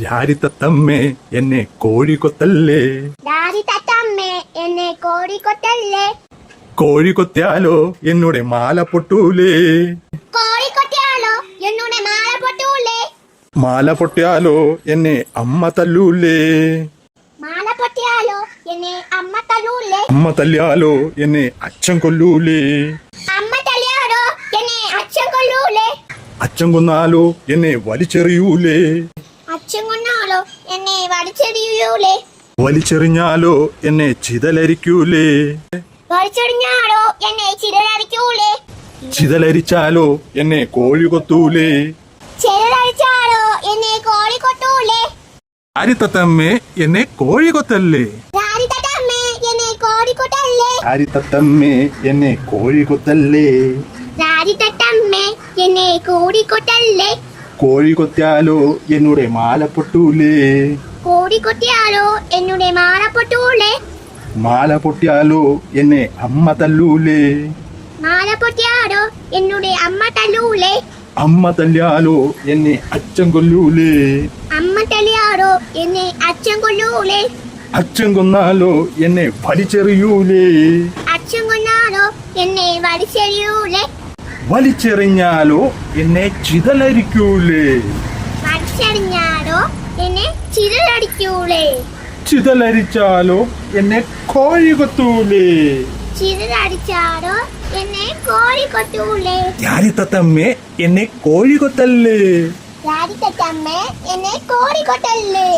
രാരിത്തത്തമ്മേ എന്നെ കോഴിക്കൊത്തല്ലേ. രാരിത്തത്തമ്മേ എന്നെ കോഴിക്കൊത്തല്ലേ. കോഴിക്കൊത്തിയാലോ എന്നോട് മാല പൊട്ടൂലേ. കോഴിക്കൊത്തിയാലോ എന്നോട് മാല പൊട്ടൂലേ. മാല പൊട്ടിയാലോ എന്നെ അമ്മ തല്ലൂലേ. മാല പൊട്ടിയാലോ എന്നെ അമ്മ തല്ലൂലേ. അമ്മ തല്ലിയാലോ എന്നെ അച്ഛൻ കൊല്ലൂലേ. അമ്മ തല്ലിയാലോ എന്നെ അച്ഛൻ കൊല്ലൂലേ. അച്ഛൻ കൊന്നാലോ എന്നെ വലിച്ചെറിയൂലേ. അച്ഛൻ കൊന്നാലോ എന്നെ വലിച്ചെറിയൂലേ. വലിച്ചെറിഞ്ഞാലോ എന്നെ ചിതലരിക്കൂലേ. വലിച്ചെറിഞ്ഞാലോ എന്നെ ചിതലരിക്കൂലേ. ചിതലരിച്ചാലോ എന്നെ കോഴി കൊത്തൂലേ. ചിതലരിച്ചാലോ എന്നെ കോഴി കൊത്തൂലേ. രാരിത്തത്തമ്മേ എന്നെ കോഴി കൊത്തല്ലേ. രാരിത്തത്തമ്മേ എന്നെ കോഴി കൊത്തല്ലേ. രാരിത്തത്തമ്മേ എന്നെ കോഴി കൊത്തല്ലേ. രാരിത്തത്തമ്മേ എന്നെ കോഴി കൊത്തല്ലേ. കോഴി കൊത്തിയാലോ എന്നോട് മാല പൊട്ടൂലേ. കോഴി കൊത്തിയാലോ എന്നോട് മാല പൊട്ടൂലേ. മാല പൊട്ടിയാലോ എന്നെ അമ്മ തല്ലൂലേ. മാല പൊട്ടിയാലോ എന്നോട് അമ്മ തല്ലൂലേ. അമ്മ തല്ലിയാലോ എന്നെ അച്ഛൻ കൊല്ലൂലേ. അമ്മ തല്ലിയാലോ എന്നെ അച്ഛൻ കൊല്ലൂലേ. അച്ഛൻ കൊന്നാലോ എന്നെ വലിച്ചെറിയൂലേ. അച്ഛൻ കൊന്നാലോ എന്നെ വലിച്ചെറിയൂലേ. വലിച്ചെറിഞ്ഞാലോ എന്നെ ചിതലരിക്കൂലേ. വലിച്ചെറിഞ്ഞാലോ എന്നെ ചിതലടിക്കൂലേ. ചിതലരിച്ചാലോ എന്നെ കോഴി കൊത്തൂലേ. ചിതലടിച്ചാലോ എന്നെ കോഴി കൊത്തൂലേ. രാരിത്തത്തമ്മേ എന്നെ കോഴി കൊത്തല്ലേ. രാരിത്തത്തമ്മേ എന്നെ കോഴി കൊത്തല്ലേ.